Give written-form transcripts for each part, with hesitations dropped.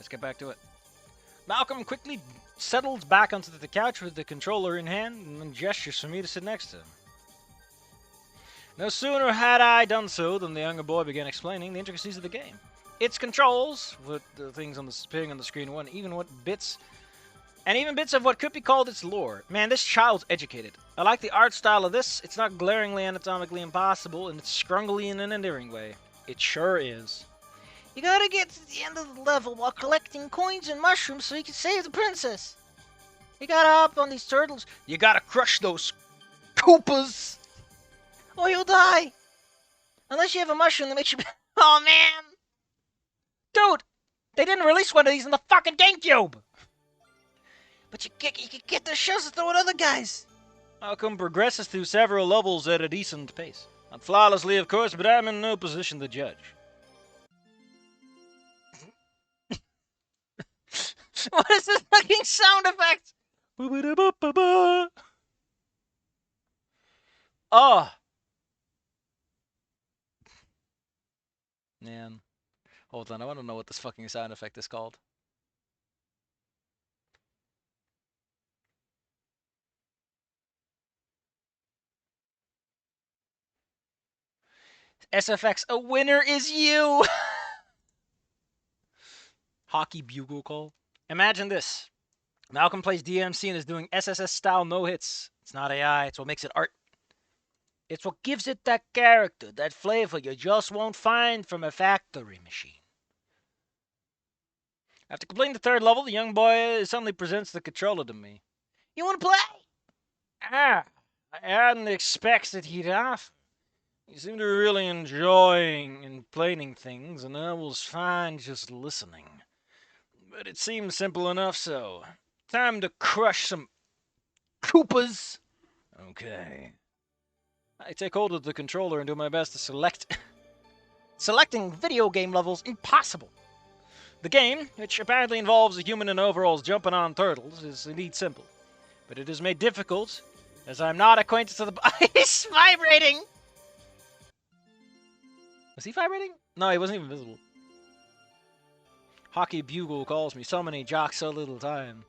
let's get back to it. Malcolm quickly settles back onto the couch with the controller in hand and then gestures for me to sit next to him. No sooner had I done so than the younger boy began explaining the intricacies of the game. Its controls, with the things appearing on the screen, even bits of what could be called its lore. Man, this child's educated. I like the art style of this. It's not glaringly anatomically impossible, and it's scrungly in an endearing way. It sure is. You gotta get to the end of the level while collecting coins and mushrooms so you can save the princess. You gotta hop on these turtles. You gotta crush those Koopas, or you'll die. Unless you have a mushroom that makes you... Oh, man! Dude! They didn't release one of these in the fucking GameCube! But you can get the shows to throw at other guys. Malcolm progresses through several levels at a decent pace. Not flawlessly, of course, but I'm in no position to judge. What is this fucking sound effect? Oh. Man. Hold on, I want to know what this fucking sound effect is called. SFX, a winner is you! Hockey bugle call. Imagine this. Malcolm plays DMC and is doing SSS-style no-hits. It's not AI, it's what makes it art. It's what gives it that character, that flavor you just won't find from a factory machine. After completing the third level, the young boy suddenly presents the controller to me. You want to play? I hadn't expected he'd offer. He seemed to be really enjoying and playing things, and I was fine just listening. But it seemed simple enough, so... Time to crush some... Koopas! Okay. I take hold of the controller and do my best to select... Selecting video game levels impossible. The game, which apparently involves a human in overalls jumping on turtles, is indeed simple. But it is made difficult, as I'm not acquainted to the... He's vibrating! Was he vibrating? No, he wasn't even visible. Hockey bugle calls me. So many jocks, so little time.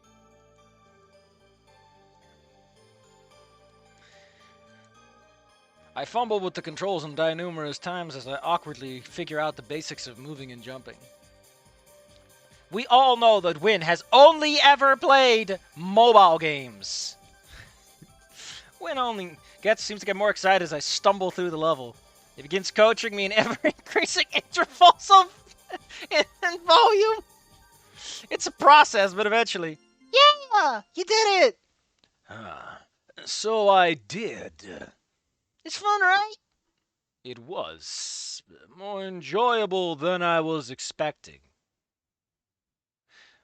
I fumble with the controls and die numerous times as I awkwardly figure out the basics of moving and jumping. We all know that Win has only ever played mobile games. Win only seems to get more excited as I stumble through the level. He begins coaching me in ever-increasing intervals of in volume. It's a process, but eventually. Yeah, you did it. So I did. It's fun, right? It was more enjoyable than I was expecting.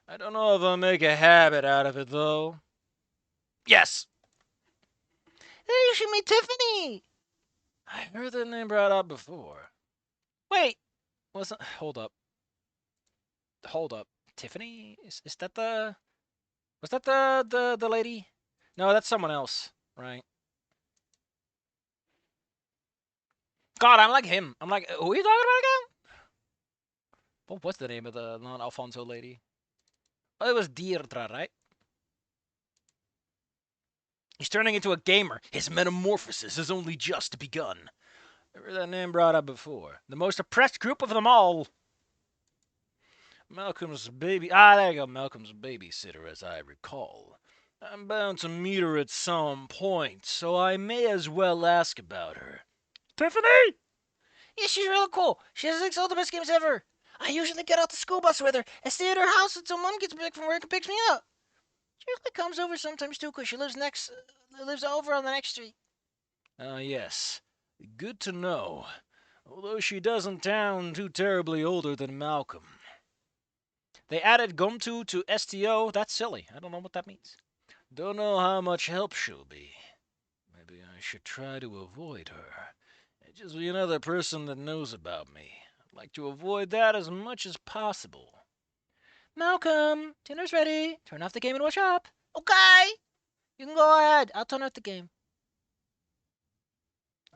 I don't know if I'll make a habit out of it, though. Yes. Hey, you should meet Tiffany. I heard that name brought up before. Wait. Hold up. Tiffany? Is that the... Was that the lady? No, that's someone else, right? God, I'm like him. I'm like, who are you talking about again? What was the name of the non-Alfonso lady? Oh, it was Deirdre, right? He's turning into a gamer. His metamorphosis has only just begun. I heard that name brought up before. The most oppressed group of them all. Malcolm's baby... there you go. Malcolm's babysitter, as I recall. I'm bound to meet her at some point, so I may as well ask about her. Tiffany? Yeah, she's real cool. She has all the best games ever. I usually get out the school bus with her and stay at her house until Mom gets back from work and picks me up. She usually comes over sometimes too, because she lives over on the next street. Yes. Good to know. Although she doesn't sound too terribly older than Malcolm. They added Gumtu to STO. That's silly. I don't know what that means. Don't know how much help she'll be. Maybe I should try to avoid her. Just be another person that knows about me. I'd like to avoid that as much as possible. Malcolm, dinner's ready. Turn off the game and wash up. Okay. You can go ahead. I'll turn off the game.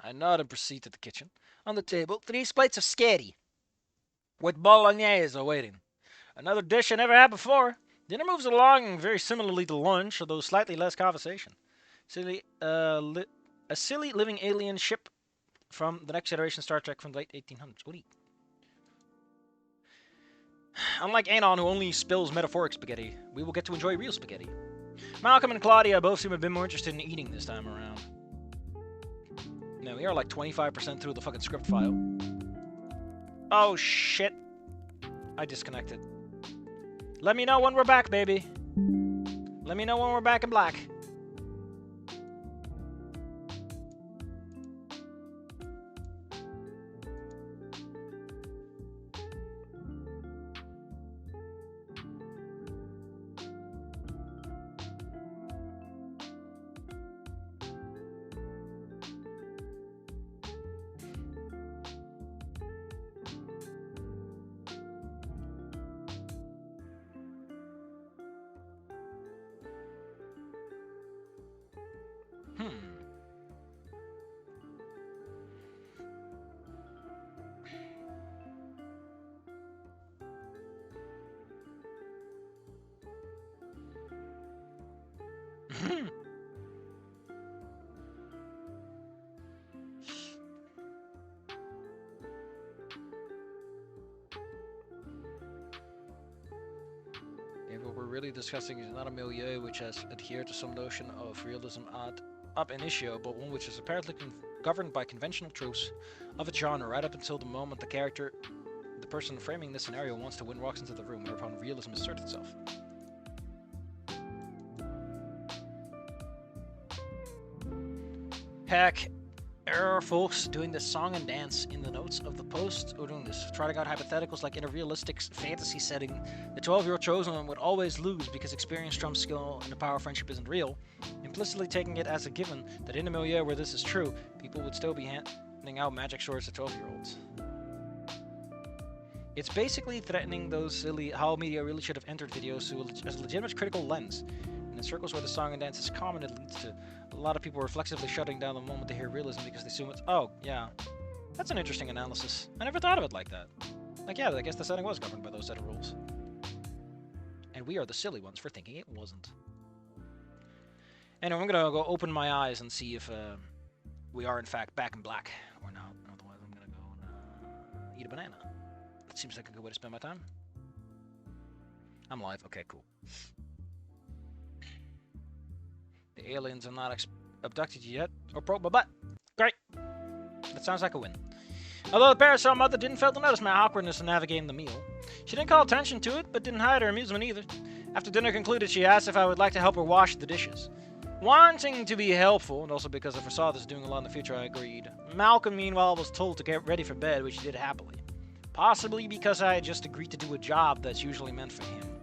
I nod and proceed to the kitchen. On the table, 3 plates of spaghetti with bolognese are waiting. Another dish I never had before. Dinner moves along very similarly to lunch, although slightly less conversation. A silly living alien ship from the Next Generation Star Trek from the late 1800s. What do you... Unlike Anon, who only spills metaphoric spaghetti, we will get to enjoy real spaghetti. Malcolm and Claudia both seem to have been more interested in eating this time around. No, we are like 25% through the fucking script file. Oh, shit. I disconnected. Let me know when we're back, baby. Let me know when we're back in black. What we're really discussing is not a milieu which has adhered to some notion of realism ab initio, but one which is apparently governed by conventional tropes of its genre right up until the moment the person framing this scenario wants to win walks into the room, whereupon realism asserts itself. Heck, there are folks doing this song and dance in the notes of the post who are doing this, trotting out hypotheticals like in a realistic fantasy setting, the 12-year-old chosen one would always lose because experience trumps skill and the power of friendship isn't real, implicitly taking it as a given that in a milieu where this is true, people would still be handing out magic swords to 12-year-olds. It's basically threatening those silly how media really should have entered videos through as a legitimate critical lens. And in circles where the song and dance is common, it leads to a lot of people reflexively shutting down the moment they hear realism because they assume it's, oh, yeah, that's an interesting analysis. I never thought of it like that. Like, yeah, I guess the setting was governed by those set of rules. And we are the silly ones for thinking it wasn't. Anyway, I'm gonna go open my eyes and see if we are in fact back in black or not. Otherwise, I'm gonna go and eat a banana. That seems like a good way to spend my time. I'm live. Okay, cool. The aliens are not abducted yet or broke my butt. Great. That sounds like a win. Although the parasol mother didn't fail to notice my awkwardness in navigating the meal. She didn't call attention to it, but didn't hide her amusement either. After dinner concluded, she asked if I would like to help her wash the dishes. Wanting to be helpful, and also because I foresaw this doing a lot in the future, I agreed. Malcolm, meanwhile, was told to get ready for bed, which he did happily. Possibly because I had just agreed to do a job that's usually meant for him.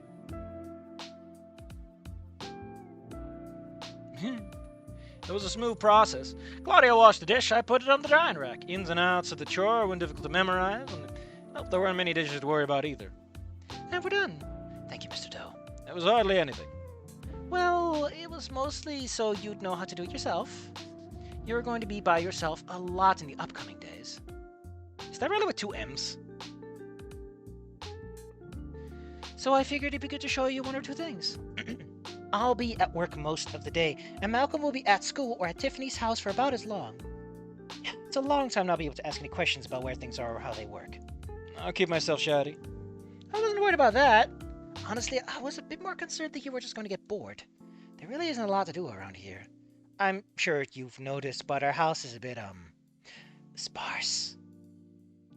It was a smooth process. Claudia washed the dish, I put it on the drying rack. Ins and outs of the chore weren't difficult to memorize, and well, there weren't many dishes to worry about either. And we're done. Thank you, Mr. Doe. That was hardly anything. Well, it was mostly so you'd know how to do it yourself. You're going to be by yourself a lot in the upcoming days. Is that really with 2 M's? So I figured it'd be good to show you 1 or 2 things. I'll be at work most of the day, and Malcolm will be at school or at Tiffany's house for about as long. It's a long time not to be able to ask any questions about where things are or how they work. I'll keep myself shouty. I wasn't worried about that. Honestly, I was a bit more concerned that you were just going to get bored. There really isn't a lot to do around here. I'm sure you've noticed, but our house is a bit, sparse.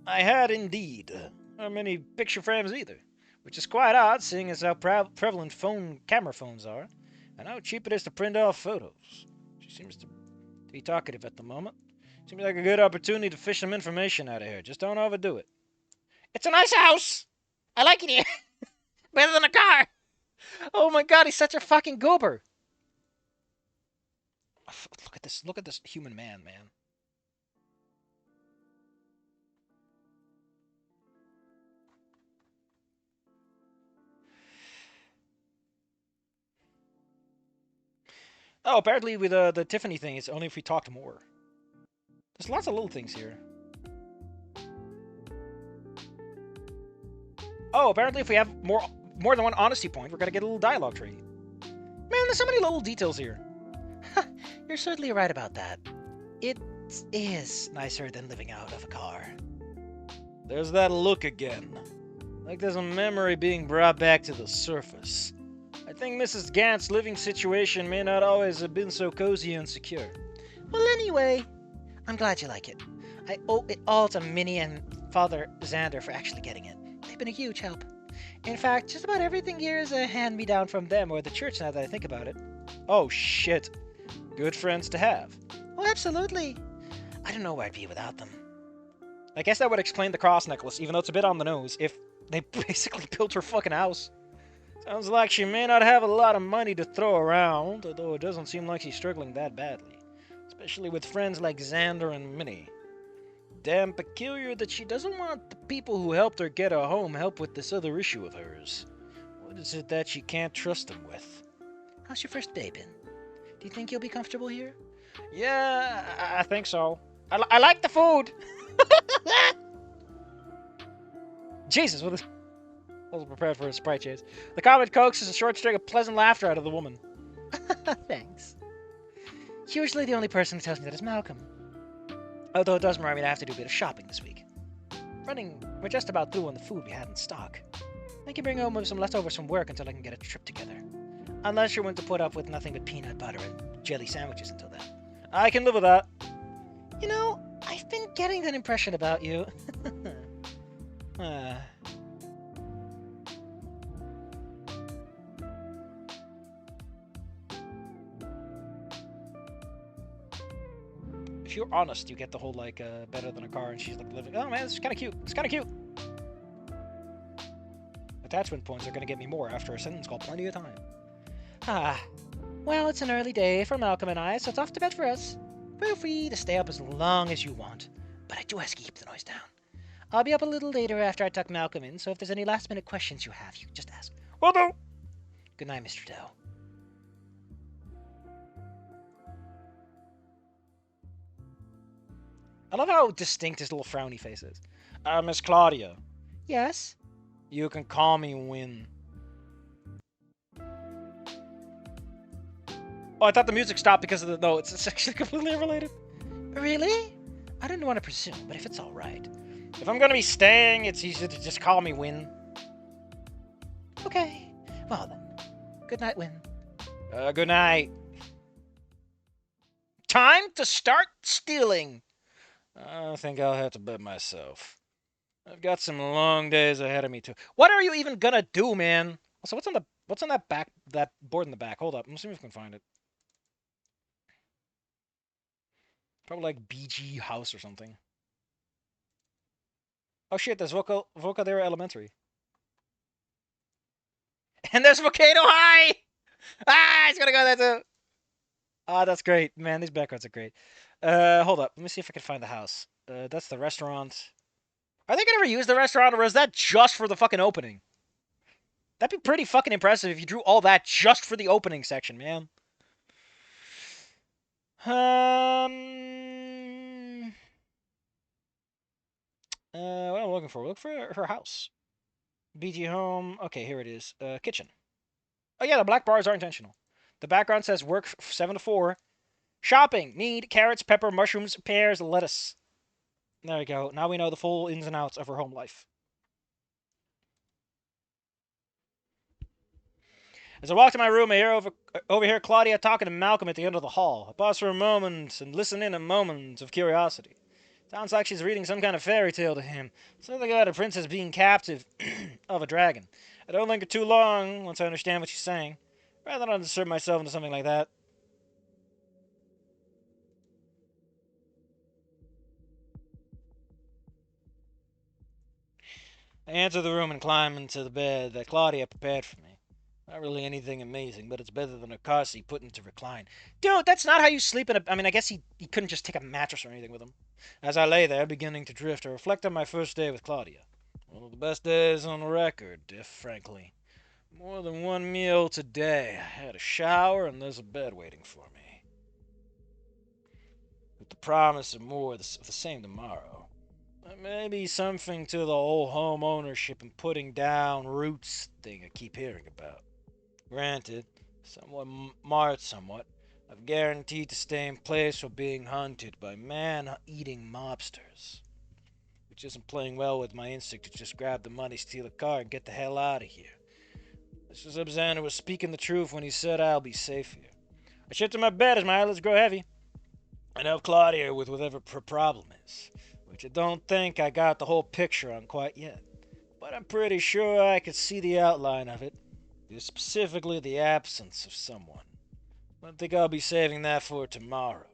I had indeed. Not many picture frames either. Which is quite odd, seeing as how prevalent camera phones are, and how cheap it is to print off photos. She seems to be talkative at the moment. Seems like a good opportunity to fish some information out of her. Just don't overdo it. It's a nice house! I like it here! Better than a car! Oh my god, he's such a fucking goober! Look at this human man. Oh, apparently with the Tiffany thing, it's only if we talked more. There's lots of little things here. Oh, apparently if we have more than one honesty point, we're gonna get a little dialogue tree. Man, there's so many little details here. You're certainly right about that. It is nicer than living out of a car. There's that look again. Like there's a memory being brought back to the surface. I think Mrs. Gant's living situation may not always have been so cozy and secure. Well, anyway, I'm glad you like it. I owe it all to Minnie and Father Xander for actually getting it. They've been a huge help. In fact, just about everything here is a hand-me-down from them or the church now that I think about it. Oh, shit. Good friends to have. Oh, absolutely. I don't know where I'd be without them. I guess that would explain the cross necklace, even though it's a bit on the nose, if they basically built her fucking house. Sounds like she may not have a lot of money to throw around, although it doesn't seem like she's struggling that badly. Especially with friends like Xander and Minnie. Damn peculiar that she doesn't want the people who helped her get a home help with this other issue of hers. What is it that she can't trust them with? How's your first day been? Do you think you'll be comfortable here? Yeah, I think so. I like the food! Jesus, what is... I wasn't prepared for a sprite chase. The comment coaxes a short string of pleasant laughter out of the woman. Thanks. Usually the only person who tells me that is Malcolm. Although it does remind me that I have to do a bit of shopping this week. We're just about through on the food we had in stock. I can bring home some leftovers from work until I can get a trip together. Unless you're willing to put up with nothing but peanut butter and jelly sandwiches until then. I can live with that. You know, I've been getting that impression about you. If you're honest, you get the whole, like, better than a car, and she's, like, living... Oh, man, this is kind of cute. It's kind of cute. Attachment points are going to get me more after a sentence called Plenty of Time. Well, it's an early day for Malcolm and I, so it's off to bed for us. Feel free to stay up as long as you want, but I do ask you to keep the noise down. I'll be up a little later after I tuck Malcolm in, so if there's any last-minute questions you have, you can just ask. Will do! Good night, Mr. Doe. I love how distinct his little frowny face is. Miss Claudia. Yes? You can call me Win. Oh, I thought the music stopped because of the... No, it's actually completely unrelated. Really? I didn't want to presume, but if it's alright. If I'm gonna be staying, it's easy to just call me Win. Okay. Well then. Good night, Win. Good night. Time to start stealing. I think I'll have to bet myself. I've got some long days ahead of me too. What are you even gonna do, man? Also, what's on that board in the back? Hold up, I'm see if I can find it. Probably like BG House or something. Oh shit, there's Volcaldera Elementary. And there's Volcano High! Ah, he's gonna go there too! Ah, that's great. Man, these backgrounds are great. Hold up. Let me see if I can find the house. That's the restaurant. Are they gonna reuse the restaurant, or is that just for the fucking opening? That'd be pretty fucking impressive if you drew all that just for the opening section, man. What am I looking for? Look for her house. BG home. Okay, here it is. Kitchen. Oh yeah, the black bars are intentional. The background says work 7 to 4. Shopping. Need carrots, pepper, mushrooms, pears, lettuce. There we go. Now we know the full ins and outs of her home life. As I walk to my room, I hear overhear Claudia talking to Malcolm at the end of the hall. I pause for a moment and listen in a moment of curiosity. Sounds like she's reading some kind of fairy tale to him. Something about a princess being captive of a dragon. I don't linger too long once I understand what she's saying. Rather not insert myself into something like that. I enter the room and climb into the bed that Claudia prepared for me. Not really anything amazing, but it's better than a car seat put into recline. Dude, that's not how you sleep in a... I mean, I guess he couldn't just take a mattress or anything with him. As I lay there, beginning to drift, I reflect on my first day with Claudia. One of the best days on record, if frankly. More than one meal today. I had a shower and there's a bed waiting for me. With the promise of more of the same tomorrow. Maybe something to the whole home ownership and putting down roots thing I keep hearing about. Granted, somewhat marred somewhat. I've guaranteed to stay in place while being hunted by man-eating mobsters. Which isn't playing well with my instinct to just grab the money, steal a car, and get the hell out of here. Mr. Zubzander was speaking the truth when he said I'll be safe here. I shift to my bed as my eyelids grow heavy. I help Claudia with whatever her problem is, which I don't think I got the whole picture on quite yet. But I'm pretty sure I could see the outline of it, specifically the absence of someone. I think I'll be saving that for tomorrow.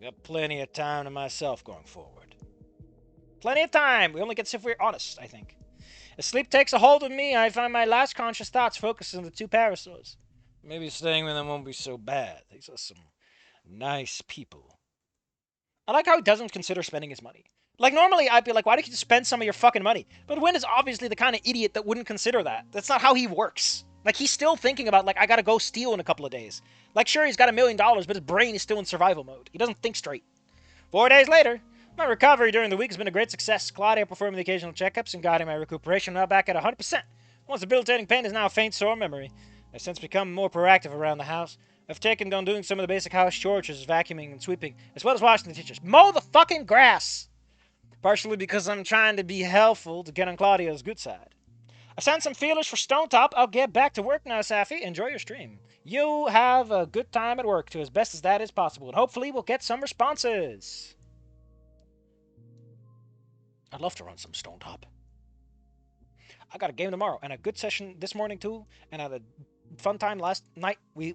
Got plenty of time to myself going forward. Plenty of time! We only get if we're honest, I think. As sleep takes a hold of me, I find my last conscious thoughts focused on the two parasaurs. Maybe staying with them won't be so bad. These are some nice people. I like how he doesn't consider spending his money. Like, normally I'd be like, why don't you just spend some of your fucking money? But Wynn is obviously the kind of idiot that wouldn't consider that. That's not how he works. Like, he's still thinking about, like, I gotta go steal in a couple of days. Like, sure, he's got $1 million, but his brain is still in survival mode. He doesn't think straight. 4 days later, my recovery during the week has been a great success. Claudia performing the occasional checkups and guiding my recuperation, now back at 100%. Once debilitating pain is now a faint, sore memory. I've since become more proactive around the house. I've taken on doing some of the basic house chores, such as vacuuming and sweeping, as well as washing the dishes. Mow the fucking grass! Partially because I'm trying to be helpful to get on Claudia's good side. I sent some feelers for Stone Top. I'll get back to work now, Safi. Enjoy your stream. You have a good time at work, to as best as that is possible, and hopefully we'll get some responses. I'd love to run some Stone Top. I got a game tomorrow, and a good session this morning, too, and I had a fun time last night. We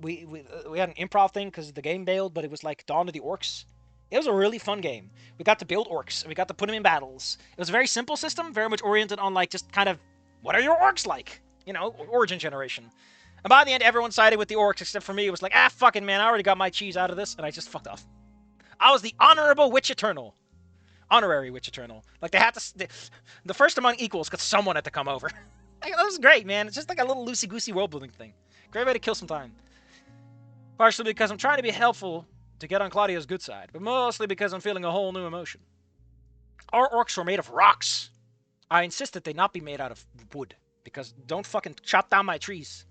had an improv thing because the game bailed, but it was like Dawn of the Orcs. It was a really fun game. We got to build orcs, and we got to put them in battles. It was a very simple system, very much oriented on, like, just kind of, what are your orcs like? You know, origin generation. And by the end, everyone sided with the orcs, except for me. It was like, fucking man, I already got my cheese out of this, and I just fucked off. I was the honorable Witch Eternal. Honorary Witch Eternal. Like, they had to... The first among equals, because someone had to come over. Like, that was great, man. It's just like a little loosey-goosey world-building thing. Great way to kill some time. Partially because I'm trying to be helpful to get on Claudia's good side, but mostly because I'm feeling a whole new emotion. Our orcs were made of rocks. I insist that they not be made out of wood, because don't fucking chop down my trees.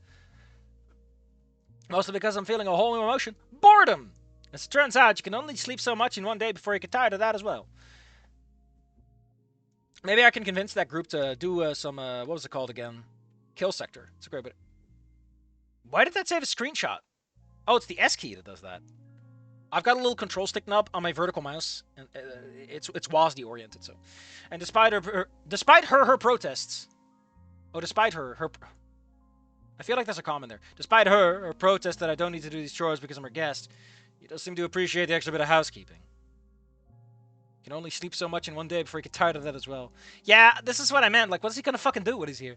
Mostly because I'm feeling a whole new emotion. Boredom! As it turns out, you can only sleep so much in one day before you get tired of that as well. Maybe I can convince that group to do some, what was it called again? Kill Sector. It's a great bit. Why did that save a screenshot? Oh, it's the S key that does that. I've got a little control stick nub on my vertical mouse, and it's WASD oriented. So, and despite her protests, despite her, I feel like there's a comment there. Despite her protest that I don't need to do these chores because I'm her guest, he does seem to appreciate the extra bit of housekeeping. You can only sleep so much in one day before you get tired of that as well. Yeah, this is what I meant. Like, what's he gonna fucking do when he's here?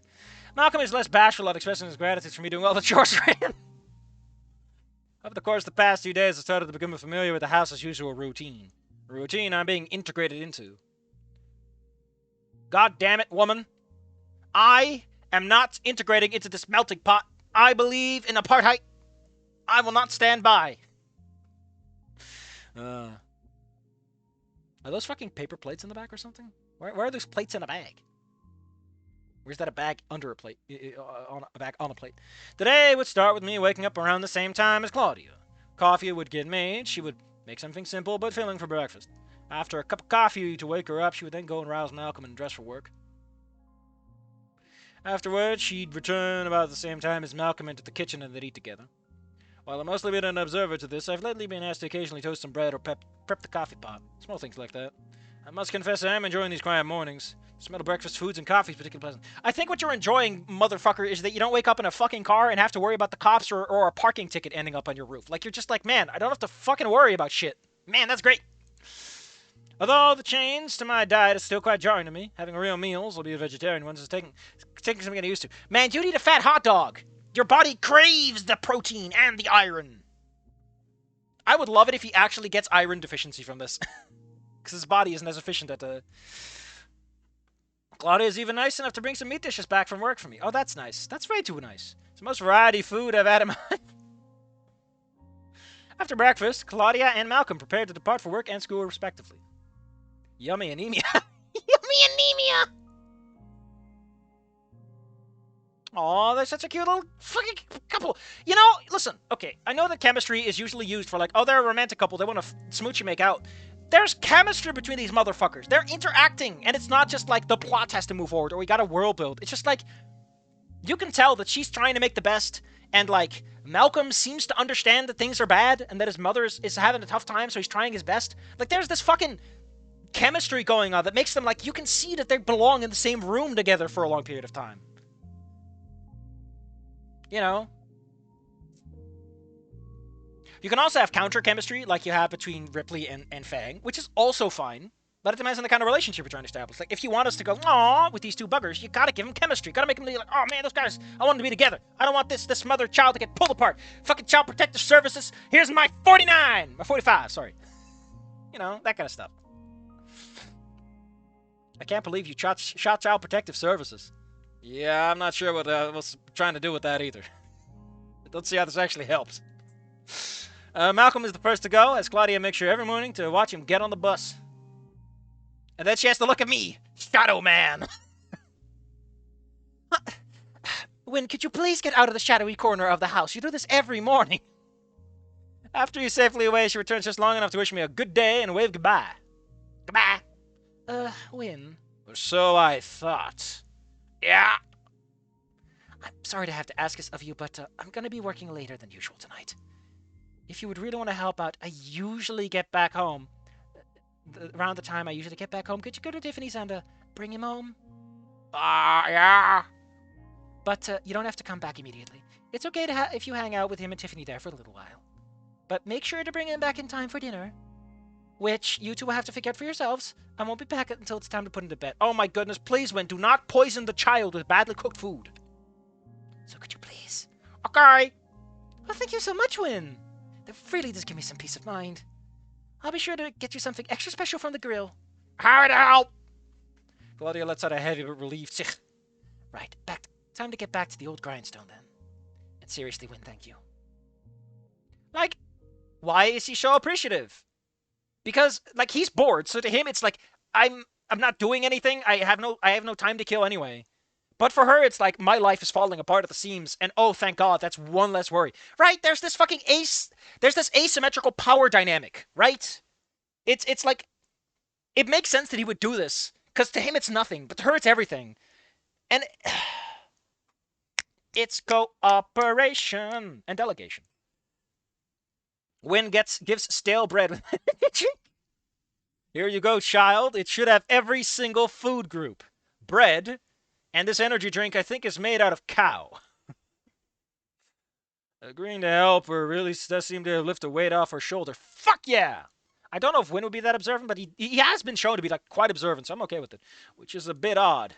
Malcolm is less bashful at expressing his gratitude for me doing all the chores for him. Over the course of the past few days, I started to become familiar with the house's usual routine. A routine I'm being integrated into. God damn it, woman. I am not integrating into this melting pot. I believe in apartheid. I will not stand by. Are those fucking paper plates in the back or something? Why are those plates in a bag? Where's that a bag under a plate? On a bag on a plate. Today would start with me waking up around the same time as Claudia. Coffee would get made. She would make something simple but filling for breakfast. After a cup of coffee to wake her up, she would then go and rouse Malcolm and dress for work. Afterwards, she'd return about the same time as Malcolm into the kitchen and they'd eat together. While I've mostly been an observer to this, I've lately been asked to occasionally toast some bread or prep the coffee pot. Small things like that. I must confess I am enjoying these quiet mornings. The smell of breakfast foods and coffee is particularly pleasant. I think what you're enjoying, motherfucker, is that you don't wake up in a fucking car and have to worry about the cops or a parking ticket ending up on your roof. Like, you're just like, man, I don't have to fucking worry about shit. Man, that's great. Although the change to my diet is still quite jarring to me, having real meals, albeit vegetarian ones, is taking something to get used to. Man, you need a fat hot dog. Your body craves the protein and the iron. I would love it if he actually gets iron deficiency from this. Because his body isn't as efficient at the... Claudia is even nice enough to bring some meat dishes back from work for me. Oh, that's nice. That's way too nice. It's the most variety food I've had in my life. After breakfast, Claudia and Malcolm prepared to depart for work and school respectively. Yummy anemia. Yummy ya. Aw, they're such a cute little fucking couple. You know, listen, okay, I know that chemistry is usually used for like, oh, they're a romantic couple, they want to smooch and make out. There's chemistry between these motherfuckers. They're interacting, and it's not just like the plot has to move forward or we got a world build. It's just like, you can tell that she's trying to make the best, and like, Malcolm seems to understand that things are bad and that his mother is having a tough time, so he's trying his best. Like, there's this fucking chemistry going on that makes them like, you can see that they belong in the same room together for a long period of time. You know? You can also have counter chemistry, like you have between Ripley and Fang, which is also fine. But it depends on the kind of relationship you're trying to establish. Like, if you want us to go, aww, with these two buggers, you gotta give them chemistry. You gotta make them be like, oh man, those guys, I want them to be together. I don't want this mother-child to get pulled apart. Fucking Child Protective Services, here's my 49! My 45, sorry. You know, that kind of stuff. I can't believe you shot Child Protective Services. Yeah, I'm not sure what I was trying to do with that either. Let's see how this actually helps. Malcolm is the first to go, as Claudia makes sure every morning to watch him get on the bus. And then she has to look at me, Shadow Man. Wynn, could you please get out of the shadowy corner of the house? You do this every morning. After he's safely away, she returns just long enough to wish me a good day and wave goodbye. Goodbye. Wynn. Or so I thought. Yeah. I'm sorry to have to ask this of you, but I'm gonna be working later than usual tonight. If you would really want to help out, I usually get back home. Around the time I usually get back home, could you go to Tiffany's and bring him home? Yeah. But you don't have to come back immediately. It's okay to if you hang out with him and Tiffany there for a little while. But make sure to bring him back in time for dinner. Which you two will have to figure out for yourselves. I won't be back until it's time to put him to bed. Oh my goodness, please, Wynn, do not poison the child with badly cooked food. So could you please? Okay. Well, thank you so much, Wynn. That really does give me some peace of mind. I'll be sure to get you something extra special from the grill. How to help? Claudia lets out a heavy but relieved sigh. Right, time to get back to the old grindstone then. And seriously, Wynn, thank you. Like, why is he so appreciative? Because, like, he's bored, so to him it's like, I'm not doing anything, I have no time to kill anyway. But for her, it's like, my life is falling apart at the seams, and oh, thank God, that's one less worry. Right? There's this asymmetrical power dynamic, right? It's like, it makes sense that he would do this, because to him it's nothing, but to her it's everything. And it's cooperation and delegation. Wynn gives stale bread with Here you go, child. It should have every single food group. Bread, and this energy drink I think is made out of cow. Agreeing to help her really does seem to lift a weight off her shoulder. Fuck yeah! I don't know if Wynn would be that observant, but he has been shown to be like quite observant, so I'm okay with it. Which is a bit odd.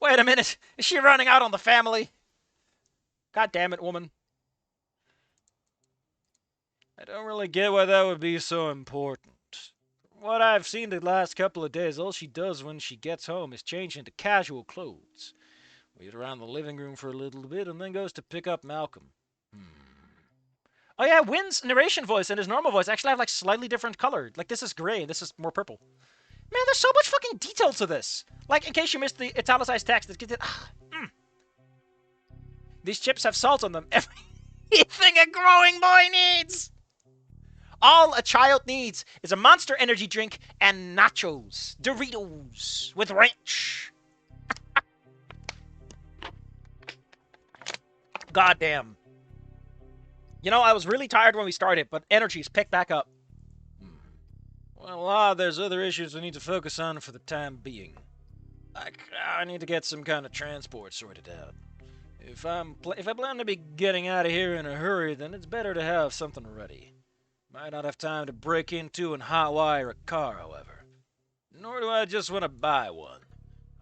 Wait a minute, is she running out on the family? God damn it, woman. I don't really get why that would be so important. From what I've seen the last couple of days, all she does when she gets home is change into casual clothes. Wait around the living room for a little bit and then goes to pick up Malcolm. Oh yeah, Wynn's narration voice and his normal voice actually have like slightly different color. Like this is gray and this is more purple. Man, there's so much fucking detail to this. Like, in case you missed the italicized text, these chips have salt on them. Everything a growing boy needs. All a child needs is a Monster Energy drink and nachos. Doritos with ranch. Goddamn. You know, I was really tired when we started, but energy's picked back up. Well, there's other issues we need to focus on for the time being. Like, I need to get some kind of transport sorted out. If I plan to be getting out of here in a hurry, then it's better to have something ready. Might not have time to break into and hotwire a car, however. Nor do I just want to buy one.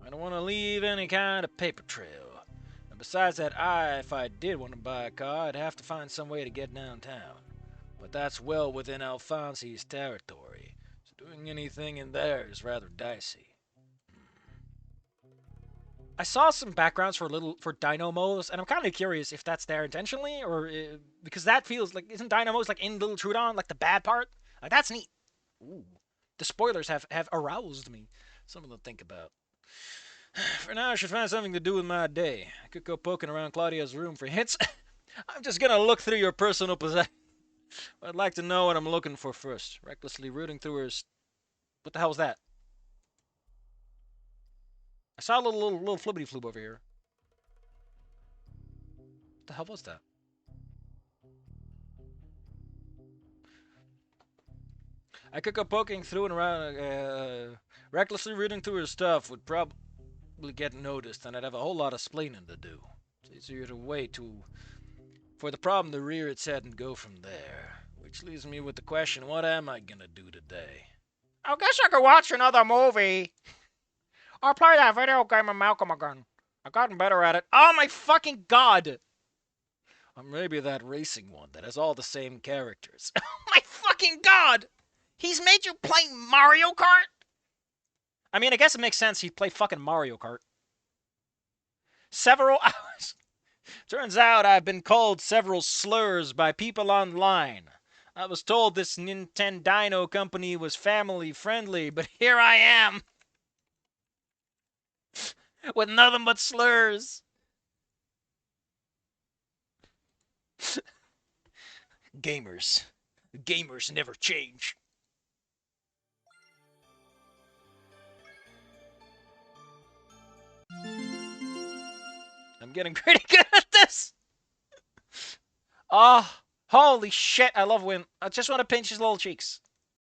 I don't want to leave any kind of paper trail. And besides that, if I did want to buy a car, I'd have to find some way to get downtown. But that's well within Alfonsi's territory. Doing anything in there is rather dicey. I saw some backgrounds for Dynamos, and I'm kind of curious if that's there intentionally, or because that feels like, isn't Dynamos like in Little Trudon, like the bad part? Like that's neat. Ooh, the spoilers have aroused me. Something to think about. For now, I should find something to do with my day. I could go poking around Claudia's room for hints. I'm just gonna look through your personal possessions. I'd like to know what I'm looking for first. Recklessly rooting through her... What the hell was that? I saw a little flippity floob over here. What the hell was that? I could go poking through and around, recklessly rooting through her stuff would probably get noticed, and I'd have a whole lot of splaining to do. It's easier to wait for the problem to rear its head and go from there. Which leaves me with the question, what am I gonna do today? I guess I could watch another movie. Or play that video game of Malcolm again. I've gotten better at it. Oh my fucking god! Or maybe that racing one that has all the same characters. Oh my fucking god! He's made you play Mario Kart? I mean, I guess it makes sense he'd play fucking Mario Kart. Several hours. Turns out I've been called several slurs by people online. I was told this Nintendino company was family friendly, but here I am. With nothing but slurs. Gamers. Gamers never change. I'm getting pretty good at this. Oh, holy shit, I love Win. I just want to pinch his little cheeks.